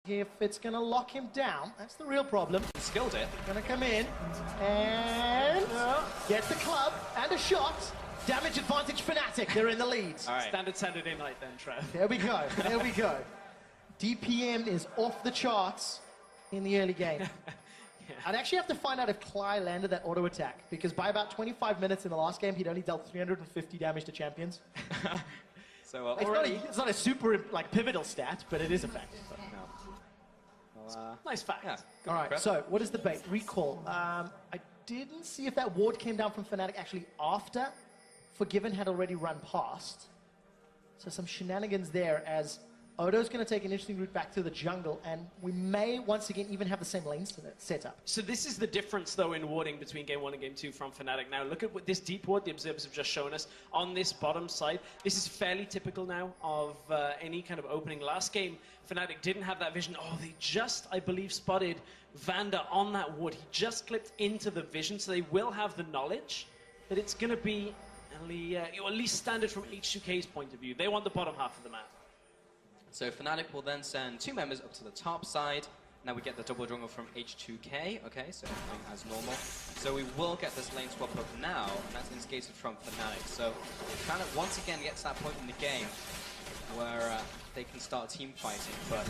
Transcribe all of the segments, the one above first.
If it's going to lock him down, that's the real problem. Skilled it. Going to come in and get the club and a shot. Damage advantage Fnatic, they're in the lead. All right. Standard Saturday night then, Trev. There we go, there we go. DPM is off the charts in the early game. Yeah. I'd actually have to find out if Cly landed that auto attack, because by about 25 minutes in the last game, he'd only dealt 350 damage to champions. So It's not a super pivotal stat, but it is a fact. Well, Nice fact. yeah. All right, so what is the bait? Recall. I didn't see if that ward came down from Fnatic actually after Forgiven had already run past. So some shenanigans there, as Odo's going to take an interesting route back to the jungle, and we may once again even have the same lanes set up. So this is the difference, though, in warding between Game 1 and Game 2 from Fnatic. Now, look at what this deep ward the observers have just shown us on this bottom side. This is fairly typical now of any kind of opening. Last game, Fnatic didn't have that vision. Oh, they just, I believe, spotted Vander on that ward. He just clipped into the vision, so they will have the knowledge that it's going to be at least standard from H2K's point of view. They want the bottom half of the map. So Fnatic will then send two members up to the top side. Now we get the double jungle from H2K. Okay, so everything as normal. So we will get this lane swap up now, and that's instigated from Fnatic. So Fnatic once again get to that point in the game where they can start team fighting. But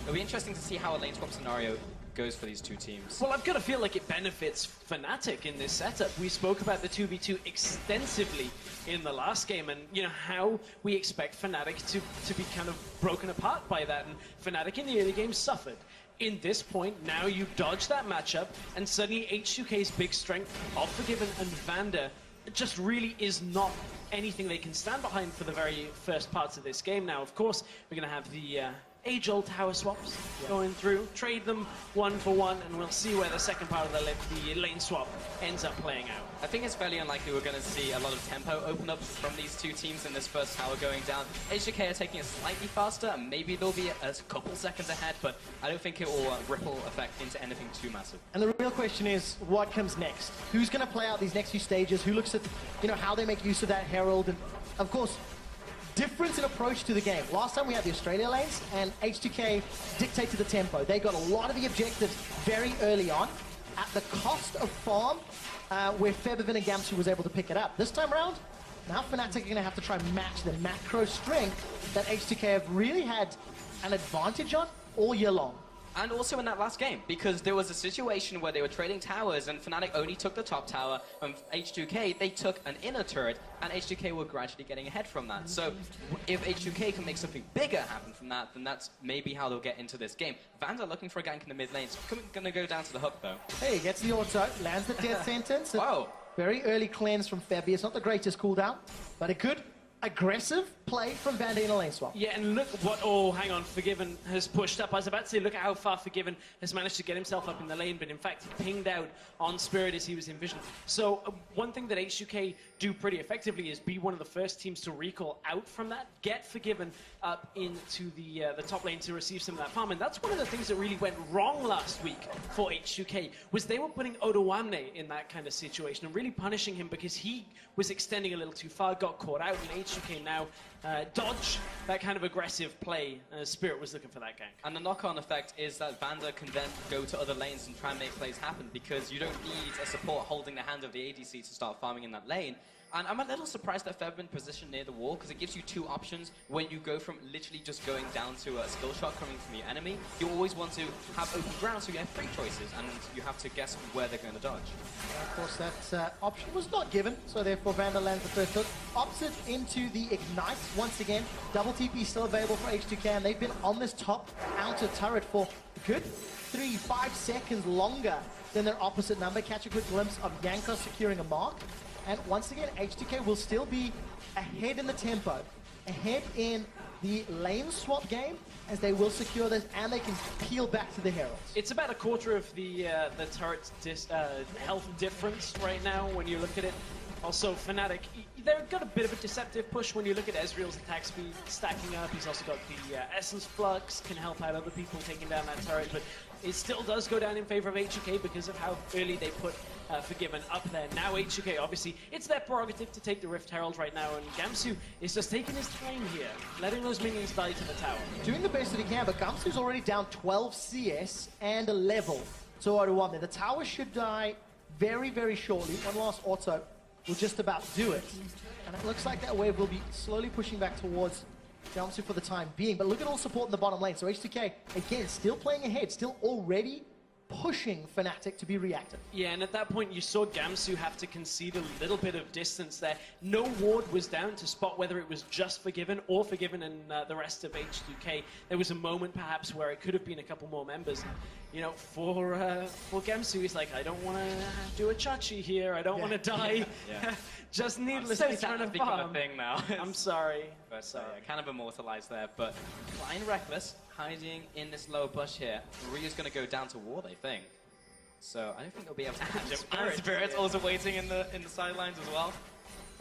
it'll be interesting to see how a lane swap scenario goes for these two teams. Well, I've got to feel like it benefits Fnatic in this setup. We spoke about the 2v2 extensively in the last game, and you know how we expect Fnatic to be kind of broken apart by that, and Fnatic in the early game suffered. In this point, now you dodge that matchup, and suddenly H2K's big strength of Forgiven and Vander just really is not anything they can stand behind for the very first parts of this game. Now, of course, we're going to have the age-old tower swaps going through, trade them one for one, and we'll see where the second part of the lane swap ends up playing out. I think it's fairly unlikely we're going to see a lot of tempo open up from these two teams in this first tower going down. H2K are taking it slightly faster, and maybe they'll be a couple seconds ahead, but I don't think it will ripple effect into anything too massive. And the real question is, what comes next? Who's going to play out these next few stages? Who looks at, how they make use of that Herald? And of course, difference in approach to the game. Last time we had the Australia lanes, and H2K dictated the tempo. They got a lot of the objectives very early on, at the cost of farm, where Febiven and Gamsu was able to pick it up. This time around, now Fnatic are going to have to try and match the macro strength that H2K have really had an advantage on all year long. And also in that last game, because there was a situation where they were trading towers and Fnatic only took the top tower, and H2K, they took an inner turret, and H2K were gradually getting ahead from that. So if H2K can make something bigger happen from that, then that's maybe how they'll get into this game. Vander looking for a gank in the mid lane. It's going to go down to the hook, though. Hey, he gets the auto, lands the death sentence. Wow. Very early cleanse from Febby. It's not the greatest cooldown, but a good, aggressive play from Vander in a lane swap. Yeah, and look what, hang on, Forgiven has pushed up. I was about to say, look at how far Forgiven has managed to get himself up in the lane, but in fact, he pinged out on Spirit as he was envisioned. So one thing that H2K do pretty effectively is be one of the first teams to recall out from that, get Forgiven up into the top lane to receive some of that farm, and that's one of the things that really went wrong last week for H2K, was they were putting Odoamne in that kind of situation and really punishing him because he was extending a little too far, got caught out, and H2K now dodge that kind of aggressive play. Spirit was looking for that gank. And the knock-on effect is that Vander can then go to other lanes and try and make plays happen, because you don't need a support holding the hand of the ADC to start farming in that lane. And I'm a little surprised that Feb been positioned near the wall, because it gives you two options when you go from literally just going down to a skill shot coming from your enemy. You always want to have open ground, so you have three choices, and you have to guess where they're going to dodge. Of course, that option was not given, so therefore Vander lands the first hook. Opposite into the Ignite once again. Double TP still available for H2K, and they've been on this top outer turret for a good 3-5 seconds longer than their opposite number. Catch a good glimpse of Yankos securing a mark. And once again, H2K will still be ahead in the tempo, ahead in the lane swap game, as they will secure this, and they can peel back to the Heralds. It's about a quarter of the turret's health difference right now when you look at it. Also, Fnatic, they've got a bit of a deceptive push when you look at Ezreal's attack speed stacking up. He's also got the Essence Flux, can help out other people taking down that turret, but it still does go down in favor of H2K because of how early they put Forgiven up there. Now H2K, obviously, it's their prerogative to take the Rift Herald right now, and Gamsu is just taking his time here, letting those minions die to the tower. Doing the best that he can, but Gamsu's already down 12 CS and a level to 0-1 there. The tower should die very, very shortly. One last auto will just about do it. And it looks like that wave will be slowly pushing back towards Gamsu for the time being. But look at all support in the bottom lane. So H2K, again, still playing ahead, still already pushing Fnatic to be reactive. Yeah, and at that point you saw Gamsu have to concede a little bit of distance there. No ward was down to spot whether it was just Forgiven or Forgiven and the rest of H2K. There was a moment perhaps where it could have been a couple more members. You know, for Gamsu, he's like, I don't want to do a Chachi here. I don't want to die. Just needlessly trying to farm. A thing now. I'm sorry. But sorry, kind of immortalized there. But Flying Reckless, hiding in this low bush here. Maria's going to go down to ward, I think. So I don't think they'll be able to catch him. And Spirit's also waiting in the sidelines as well.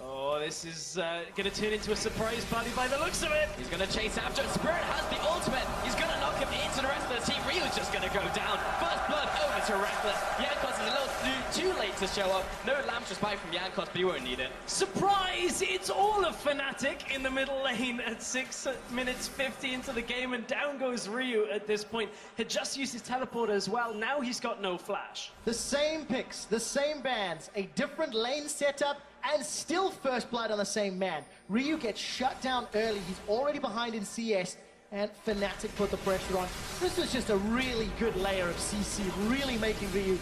Oh, this is going to turn into a surprise party by the looks of it. He's going to chase after it. Spirit has the ultimate. He's going to knock him into the rest of the team. Ryu's just going to go down. First blood over to Reckless. Yankos is a little too late to show up. No lamp just by from Yankos, but he won't need it. Surprise! It's all of Fnatic in the middle lane at 6 minutes 50 into the game, and down goes Ryu at this point. Had just used his teleporter as well. Now he's got no flash. The same picks, the same bans, a different lane setup, and still first blood on the same man. Ryu gets shut down early. He's already behind in CS, and Fnatic put the pressure on. This was just a really good layer of CC, really making Ryu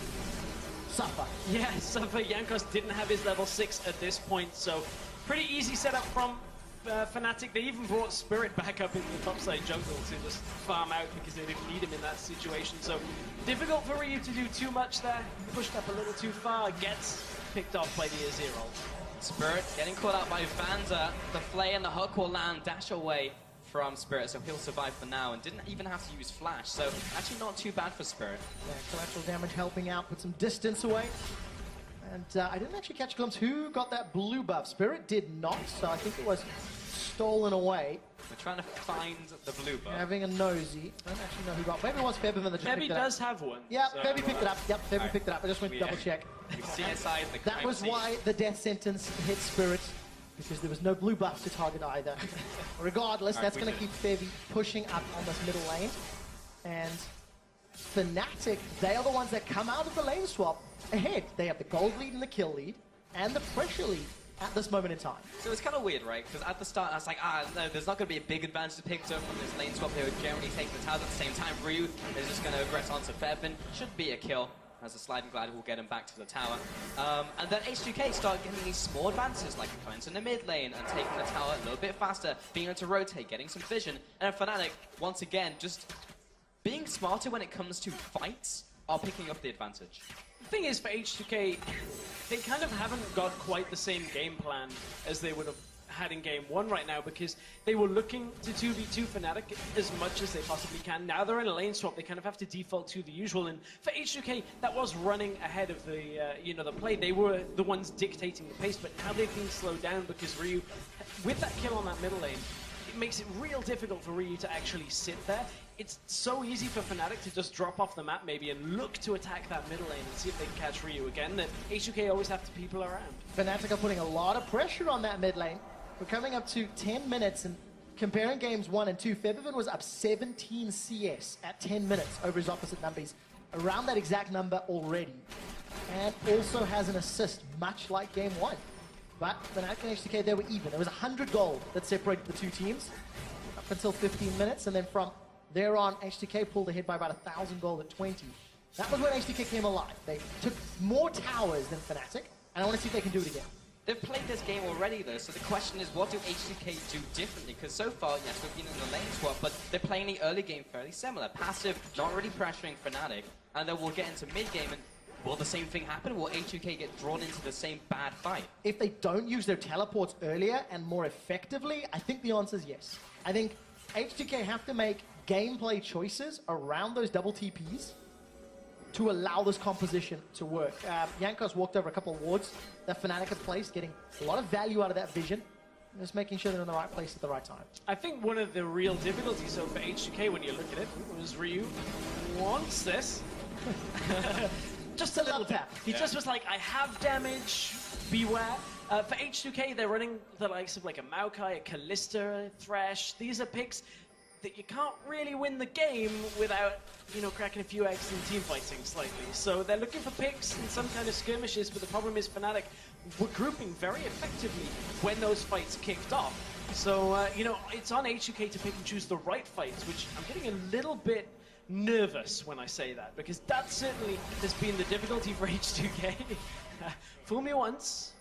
suffer. Yeah, suffer. Yankos didn't have his level 6 at this point, so pretty easy setup from Fnatic. They even brought Spirit back up in the topside jungle to just farm out because they didn't need him in that situation. So difficult for Ryu to do too much there. Pushed up a little too far, gets picked off by the Azir. Spirit getting caught out by Vanza. The Flay and the hook will land, dash away from Spirit, so he'll survive for now and didn't even have to use flash, so actually not too bad for Spirit. Yeah, collateral damage helping out, put some distance away. And I didn't actually catch a glimpse who got that blue buff. Spirit did not, so I think it was stolen away. We're trying to find the blue buff. Having a nosy. I don't actually know who got. Maybe it was Febby that just Febby picked it up. does have one. Yeah, so Febby picked it up. Yep, Febby picked it up. I just went to double check. That was why the death sentence hit Spirit, because there was no blue buff to target either. Regardless, that's going to keep Febby pushing up on this middle lane. And Fnatic, they are the ones that come out of the lane swap ahead. They have the gold lead and the kill lead, and the pressure lead at this moment in time. So it's kind of weird, right? Because at the start, I was like, no, there's not going to be a big advantage picked up from this lane swap. They would generally take the towers at the same time. Ryu is just going to aggress onto Febin. Should be a kill, as the sliding glider will get him back to the tower. And then H2K start getting these small advances, like a cleanse in the mid lane and taking the tower a little bit faster, being able to rotate, getting some vision. And Fnatic, once again, just being smarter when it comes to fights, are picking up the advantage. The thing is, for H2K, they kind of haven't got quite the same game plan as they would have had in game 1 right now, because they were looking to 2v2 Fnatic as much as they possibly can. Now they're in a lane swap, they kind of have to default to the usual, and for H2K, that was running ahead of the, the play. They were the ones dictating the pace, but now they've been slowed down because Ryu, with that kill on that middle lane, it makes it real difficult for Ryu to actually sit there. It's so easy for Fnatic to just drop off the map maybe and look to attack that middle lane and see if they can catch Ryu again, that H2K always have to people around. Fnatic are putting a lot of pressure on that mid lane. We're coming up to 10 minutes, and comparing games 1 and 2, Febiven was up 17 CS at 10 minutes over his opposite numbers. Around that exact number already. And also has an assist, much like game 1. But Fnatic and H2K, they were even. There was 100 gold that separated the two teams up until 15 minutes, and then from there on, H2K pulled ahead by about 1,000 gold at 20. That was when H2K came alive. They took more towers than Fnatic, and I want to see if they can do it again. They've played this game already, though, so the question is, what do H2K do differently? Because so far, yes, we've been in the lane swap, but they're playing the early game fairly similar. Passive, not really pressuring Fnatic, and then we'll get into mid-game, and will the same thing happen? Will H2K get drawn into the same bad fight? If they don't use their teleports earlier and more effectively, I think the answer is yes. I think H2K have to make gameplay choices around those double TPs to allow this composition to work. Jankos walked over a couple of wards that Fnatic had placed, getting a lot of value out of that vision, and just making sure they're in the right place at the right time. I think one of the real difficulties though for H2K when you look at it was Ryu wants this. Just a little tap. He just was like, I have damage, beware. For H2K, they're running the likes of like a Maokai, a Kalista, a Thresh. These are picks that you can't really win the game without, you know, cracking a few eggs and team fighting slightly. So they're looking for picks in some kind of skirmishes, but the problem is Fnatic were grouping very effectively when those fights kicked off. So, you know, it's on H2K to pick and choose the right fights, which I'm getting a little bit nervous when I say that, because that certainly has been the difficulty for H2K. Fool me once,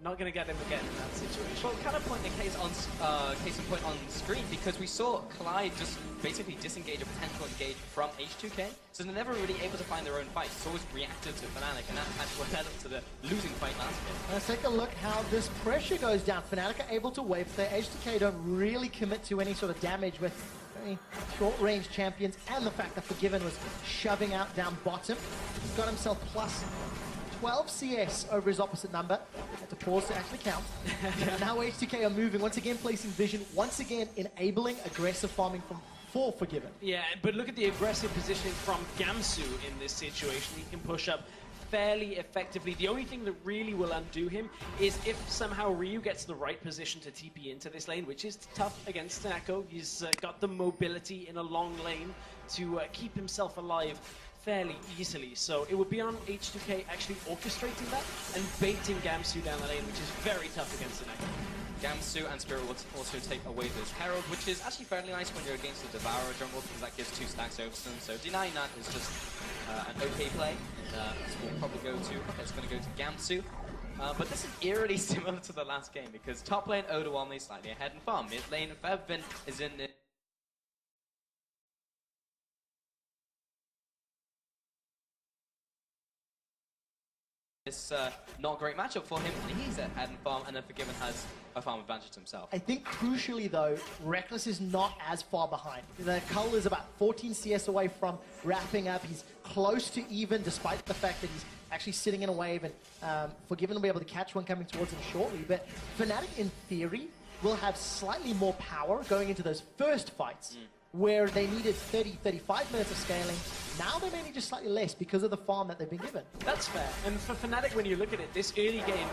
not going to get him again in that situation. Well, kind of point the case in point on screen, because we saw Clyde just basically disengage a potential engage from H2K, so they're never really able to find their own fight. It's always reactive to Fnatic, and that's what led up to the losing fight last game. Let's take a look how this pressure goes down. Fnatic are able to wave there. H2K don't really commit to any sort of damage with very short-range champions, and the fact that Forgiven was shoving out down bottom. He's got himself plus 12 CS over his opposite number. Had to pause to actually count. Now H2K are moving, once again placing vision, once again enabling aggressive farming for Forgiven. Yeah, but look at the aggressive positioning from Gamsu in this situation. He can push up fairly effectively. The only thing that really will undo him is if somehow Ryu gets the right position to TP into this lane, which is tough against Echo. He's got the mobility in a long lane to keep himself alive fairly easily. So it would be on H2K actually orchestrating that and baiting Gamsu down the lane, which is very tough against an Echo. Gamsu and Spirit will also take away this Herald, which is actually fairly nice when you're against the Devourer jungle, because that gives 2 stacks over them. So denying that is just an okay play. This will probably go to, okay, it's going to go to Gamsu. But this is eerily similar to the last game, because top lane Odo only slightly ahead in farm. Mid lane Fevvin is in the it's not a great matchup for him, and he's ahead in farm, and then Forgiven has a farm advantage himself. I think crucially though, Reckless is not as far behind. The Cull is about 14 CS away from wrapping up. He's close to even, despite the fact that he's actually sitting in a wave, and Forgiven will be able to catch one coming towards him shortly. But Fnatic, in theory, will have slightly more power going into those first fights, where they needed 30-35 minutes of scaling. Now they may need just slightly less because of the farm that they've been given. That's fair. And for Fnatic, when you look at it, this early game,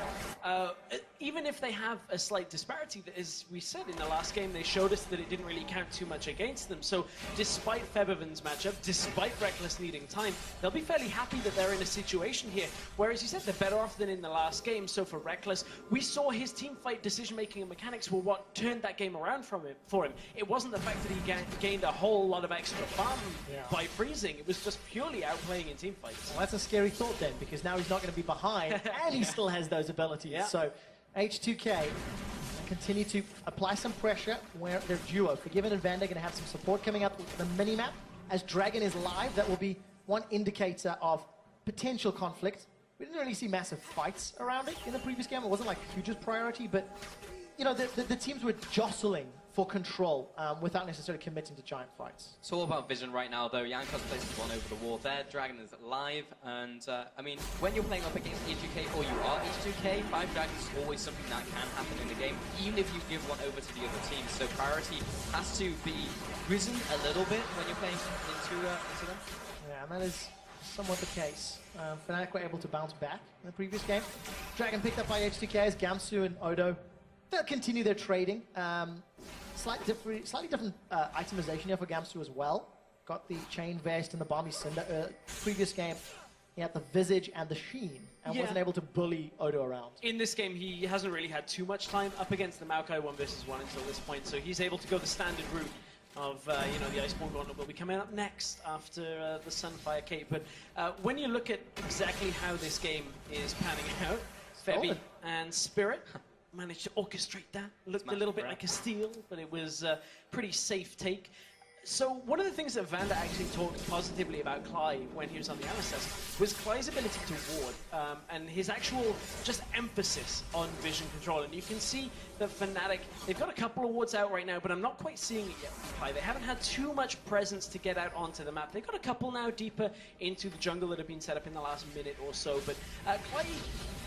even if they have a slight disparity, as we said in the last game, they showed us that it didn't really count too much against them. So despite Febiven's matchup, despite Reckless needing time, they'll be fairly happy that they're in a situation here. Whereas you said they're better off than in the last game. So for Reckless, we saw his team fight decision-making and mechanics were what turned that game around for him. It wasn't the fact that he gained a whole lot of extra farm by freezing. It was just purely outplaying in team fights. Well, that's a scary thought then, because now he's not going to be behind, and he still has those abilities. Yeah. So H2K continue to apply some pressure where their duo, Forgiven and Vander, going to have some support coming up with the mini-map. As Dragon is live, that will be one indicator of potential conflict. We didn't really see massive fights around it in the previous game. It wasn't like a huge priority, but you know, the teams were jostling for control without necessarily committing to giant fights. It's all about vision right now, though. Jankos places one over the wall there. Dragon is live, and I mean, when you're playing up against H2K, or you are H2K, 5 Dragons is always something that can happen in the game, even if you give one over to the other team. So priority has to be risen a little bit when you're playing into them. Yeah, and that is somewhat the case. Fnatic were able to bounce back in the previous game. Dragon picked up by H2K as Gamsu and Odo. They'll continue their trading. Slightly different itemization here for Gamsu as well. Got the chain vest and the Balmy Cinder. Previous game, he had the Visage and the Sheen, and wasn't able to bully Odo around. In this game, he hasn't really had too much time up against the Maokai 1 versus 1 until this point, so he's able to go the standard route of, you know, the Iceborne Gauntlet will be coming up next after the Sunfire Cape. But when you look at exactly how this game is panning out, Febby and Spirit managed to orchestrate that. Looked a little bit like a steal, but it was a pretty safe take. So one of the things that Vanda actually talked positively about Klai when he was on the LSS was Klai's ability to ward and his actual just emphasis on vision control. And you can see that Fnatic, they've got a couple of wards out right now, but I'm not quite seeing it yet from Klai. They haven't had too much presence to get out onto the map. They've got a couple now deeper into the jungle that have been set up in the last minute or so. But Klai,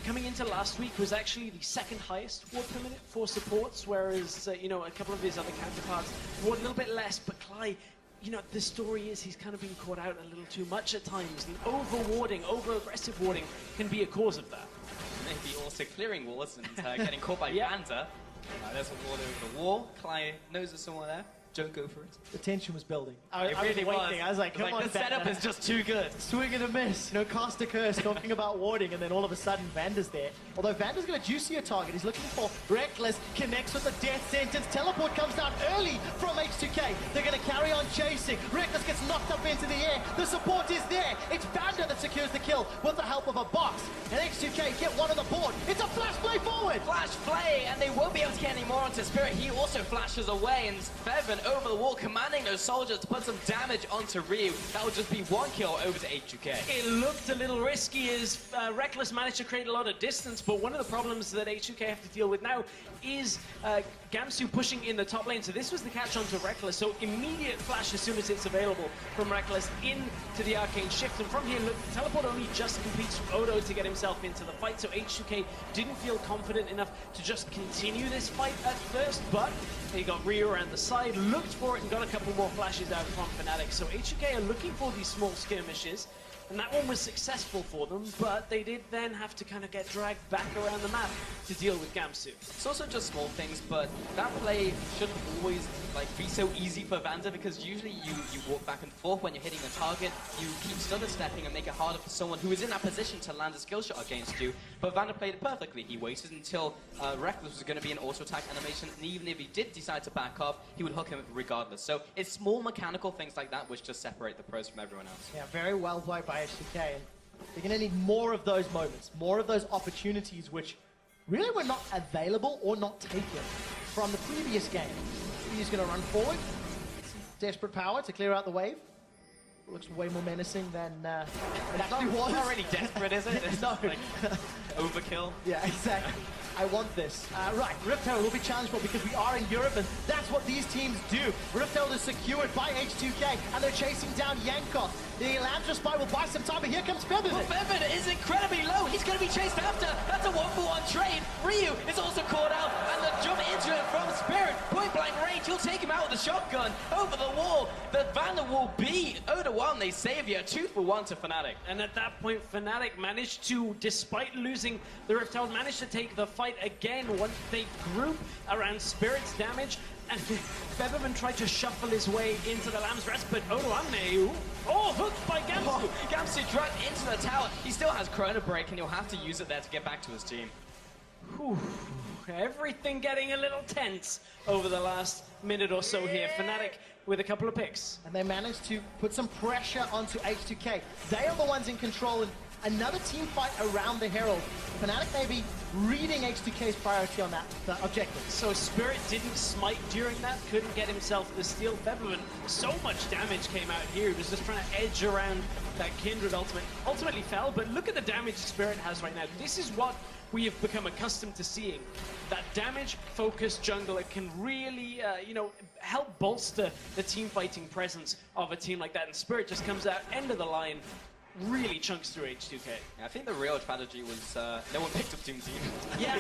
coming into last week, was actually the second highest ward per minute for supports, whereas, you know, a couple of his other counterparts ward a little bit less. But Klai, you know, the story is he's kind of been caught out a little too much at times, and over-warding, over-aggressive warding can be a cause of that. Maybe also clearing walls and getting caught by Yeah. Vanda. There's a wall over the wall. Klai knows there's someone there. Don't go for it. The tension was building. It really was waiting. I was like, come on, the setup Vanda. is just too good. Swing and a miss, you know, cast a curse, talking about warding, and then all of a sudden Vanda's there. Although Vanda's got a juicier target, he's looking for Reckless, connects with the death sentence. Teleport comes down early from H2K. They're going to carry on chasing. Reckless gets knocked up into the air. The support is there. It's Vanda that secures the kill with the help of a box. And H2K get one on the board. It's a flash play forward. Flash play, and they won't be able to get any more onto Spirit. He also flashes away, and Bevan over the wall, commanding those soldiers to put some damage onto Ryu. That would just be one kill over to H2K. It looked a little risky as Reckless managed to create a lot of distance, but one of the problems that H2K have to deal with now is Gamsu pushing in the top lane. So this was the catch onto Reckless. So immediate flash as soon as it's available from Reckless into the arcane shift. And from here, look, teleport only just completes from Odo to get himself into the fight. So H2K didn't feel confident enough to just continue this fight at first, but he got Ryu around the side, looked for it, and got a couple more flashes out from Fnatic. So H2K are looking for these small skirmishes, and that one was successful for them, but they did then have to kind of get dragged back around the map to deal with Gamsu. It's also just small things, but that play shouldn't always be so easy for Vanda, because usually you walk back and forth when you're hitting a target, you keep stutter stepping and make it harder for someone who is in that position to land a skill shot against you. But Vanda played it perfectly. He waited until Reckless was going to be an auto attack animation, and even if he did decide to back up, he would hook him regardless. So it's small mechanical things like that which just separate the pros from everyone else. Yeah, very well played by H2K. And they're going to need more of those moments, more of those opportunities which really were not available or not taken from the previous game. He's going to run forward. Desperate power to clear out the wave. Looks way more menacing than it actually was. Not really desperate, is it? It's No. like overkill. Yeah, exactly. I want this. Right, Rift Herald will be challengeable because we are in Europe, and that's what these teams do. Rift Herald is secured by H2K, and they're chasing down Yankov. The Elandra spy will buy some time, but here comes Feather. Well, Bevan is incredibly low. He's going to be chased after. That's a 1-for-1 trade. Ryu is also caught out, and the jump into it from Spirit. Point blank range. He'll take him out with a shotgun over the wall. The Vanda will be Oda-1. They save you. 2-for-1 to Fnatic. And at that point, Fnatic managed to, despite losing the Rift Herald, managed to take the fight again once they group around Spirit's damage. And Featherman tried to shuffle his way into the Lamb's Rest, but Odoamne, hooked by Gamsu. Oh, Gamsu dragged into the tower. He still has Chrono Break, and he'll have to use it there to get back to his team. Whew. Everything getting a little tense over the last minute or so here. Fnatic with a couple of picks. And they managed to put some pressure onto H2K. They are the ones in control, and another team fight around the Herald. Fnatic may be reading H2K's priority on that objective. So Spirit didn't smite during that, couldn't get himself the steal. Featherman, so much damage came out here. He was just trying to edge around that Kindred ultimate. Ultimately fell, but look at the damage Spirit has right now. This is what we have become accustomed to seeing. That damage-focused jungler can really, help bolster the team fighting presence of a team like that. And Spirit just comes out, end of the line, really chunks through H2K. Yeah, I think the real tragedy was no one picked up Doom Team. Yeah,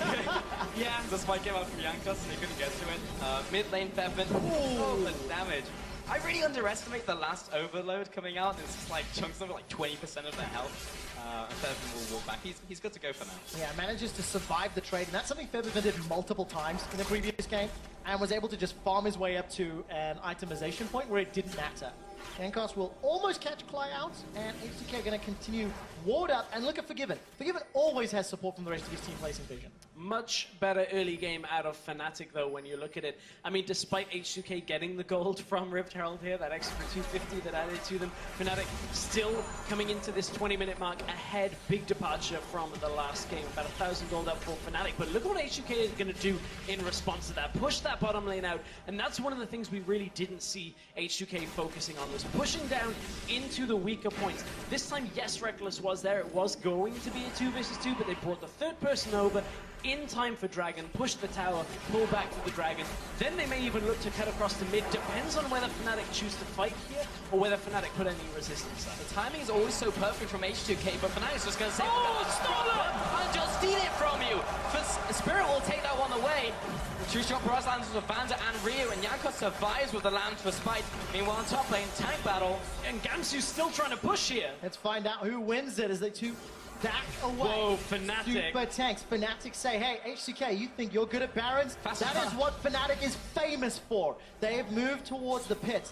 yeah. The spike came out from Yankos and they couldn't get to it. Mid lane Bevan. Oh, the damage. I really underestimate the last overload coming out. It's just like chunks of like 20% of their health. And Featherman will walk back. He's good to go for now. Yeah, manages to survive the trade, and that's something Featherman did multiple times in the previous game, and was able to just farm his way up to an itemization point where it didn't matter. Yankos will almost catch Klai out, and H2K are going to continue ward up, and look at Forgiven. Forgiven always has support from the rest of his team placing vision. Much better early game out of Fnatic, though, when you look at it. I mean, despite H2K getting the gold from Rift Herald here, that extra 250 that added to them, Fnatic still coming into this 20-minute mark ahead. Big departure from the last game. About 1,000 gold up for Fnatic. But look what H2K is going to do in response to that. Push that bottom lane out. And that's one of the things we really didn't see H2K focusing on, was pushing down into the weaker points. This time, yes, Reckless was there. It was going to be a 2 versus 2, but they brought the third person over in time for Dragon, push the tower, pull back to the Dragon. Then they may even look to cut across the mid. Depends on whether Fnatic choose to fight here or whether Fnatic put any resistance up. The timing is always so perfect from H2K, but Fnatic's just going to say, stolen! I'll just steal it from you! Spirit will take that one away. Two-shot Barrage lands with Vanza and Ryu, and Jankos survives with the land for Spite. Meanwhile, on top lane, tank battle. And Gamsu's still trying to push here. Let's find out who wins it as they two back away. Whoa, Fnatic. Super tanks. Fnatic say, hey, H2K, you think you're good at Barons? That is what Fnatic is famous for. They have moved towards the pit.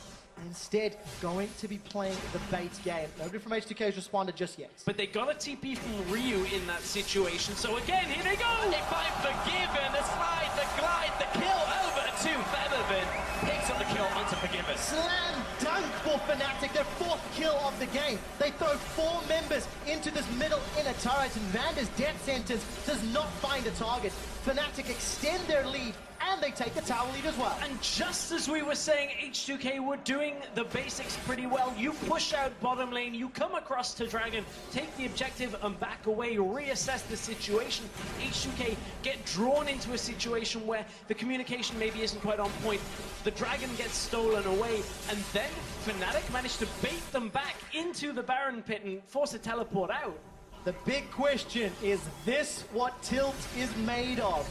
Instead, going to be playing the bait game. Nobody from H2K has responded just yet. But they got a TP from Ryu in that situation. So again, here they go. They find Forgiven, the slide, the glide, the kill over to Feathervin. Picks up the kill onto Forgiven. Slam dunk for Fnatic, their 4th kill of the game. They throw 4 members into this middle inner turret, and Vander's death sentence does not find a target. Fnatic extend their lead, and they take the tower lead as well. And just as we were saying, H2K were doing the basics pretty well. You push out bottom lane, you come across to Dragon, take the objective and back away, reassess the situation. H2K get drawn into a situation where the communication maybe isn't quite on point. The Dragon gets stolen away, and then Fnatic managed to bait them back into the Baron pit and force a teleport out. The big question is this what Tilt is made of?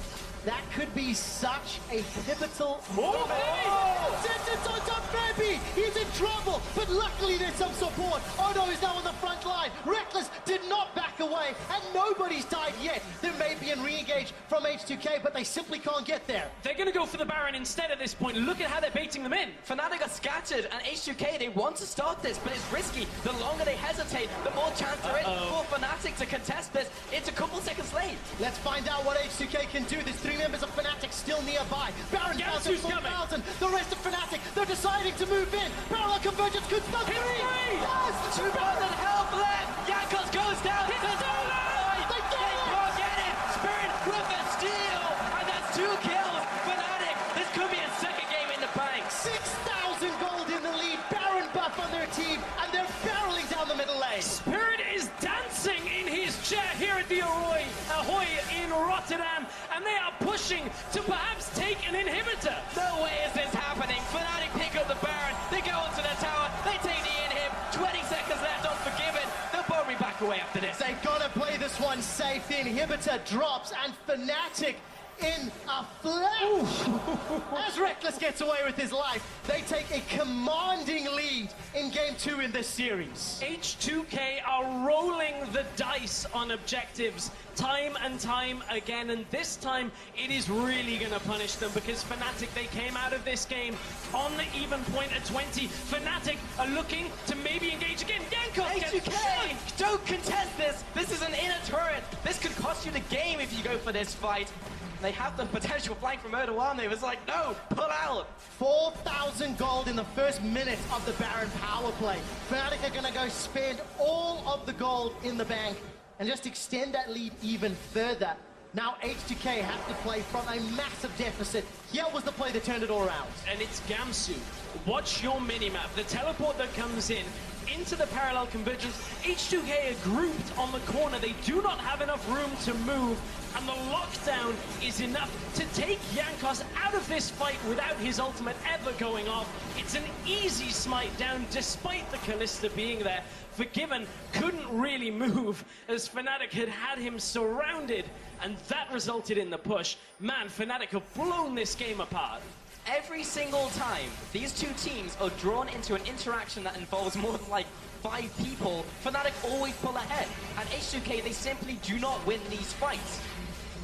That could be such a pivotal moment. Oh! Sentence on top, baby! He's in trouble, but luckily there's some support. Odo is now on the front line. Reckless did not back away, and nobody's died yet. There may be a re-engage from H2K, but they simply can't get there. They're going to go for the Baron instead at this point. Look at how they're baiting them in. Fnatic are scattered, and H2K, they want to start this, but it's risky. The longer they hesitate, the more chance there is for Fnatic to contest this. It's a couple seconds late. Let's find out what H2K can do. There's 3 members of Fnatic still nearby. Baron down to 4,000. The rest of Fnatic, they're deciding to move in. Parallel convergence could stop 3. Yes! 2,000 health left. Jankos goes down. They can't get it. Spirit with a steal, and that's 2 kills. Fnatic, this could be a second game in the bank. 6,000 gold in the lead. Baron buff on their team, and they're barreling down the middle lane. Spirit is dancing in his chair here at the Ahoy in Rotterdam, and they are pushing to perhaps take an inhibitor. No way is this happening. Fnatic pick up the Baron. They go onto the tower. They take the inhib. 20 seconds left on Forgiven. They'll probably back away after this. They gotta play this one safe. The inhibitor drops, and Fnatic in a flash. As Reckless gets away with his life, they take a commanding lead in Game 2 in this series. H2K are rolling the dice on objectives time and time again, and this time it is really going to punish them, because Fnatic, they came out of this game on the even point at 20. Fnatic are looking to maybe engage again. Jankos H2K, don't contest this. This is an inner turret. This could cost you the game if you go for this fight. They have the potential flank from Erdogan. It was like, no, pull out. 4,000 gold in the first minute of the Baron power play. Fnatic are gonna go spend all of the gold in the bank and just extend that lead even further. Now H2K have to play from a massive deficit. Here was the play that turned it all around. And it's Gamsu. Watch your minimap. The teleport that comes in into the parallel convergence. H2K are grouped on the corner. They do not have enough room to move, and the lockdown is enough to take Jankos out of this fight without his ultimate ever going off. It's an easy smite down despite the Kalista being there. Forgiven couldn't really move as Fnatic had him surrounded, and that resulted in the push. Man, Fnatic have blown this game apart. Every single time these two teams are drawn into an interaction that involves more than like 5 people, Fnatic always pull ahead. And H2K, they simply do not win these fights.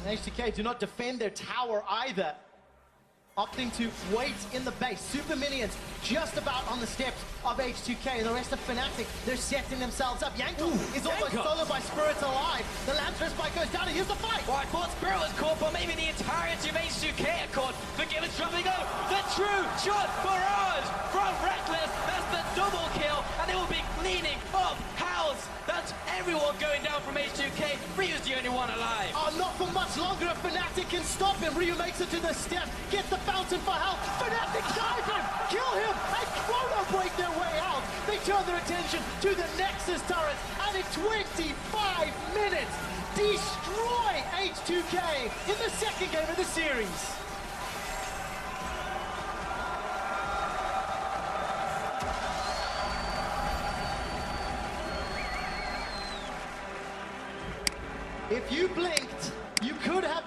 And H2K do not defend their tower either. opting to wait in the base. Super Minions just about on the steps of H2K. The rest of Fnatic, they're setting themselves up. Yanko is almost Yanko. soloed by Spirits alive. The Lantern Spike goes down, and here's the fight. Well, I thought Spirit was caught, but maybe the entirety of H2K are caught. Forgiven's dropping go. The true shot barrage from Reckless. That's the double kill, and they will be cleaning up house. That's everyone going down from H2K. Ryu's the only one alive. Oh, not for much longer. If Fnatic can stop him, Ryu makes it to the step, gets the fountain for help. Fnatic dive him, kill him, and Chrono break their way out. They turn their attention to the Nexus turret, and in 25 minutes, destroy H2K in the second game of the series. If you blinked, you could have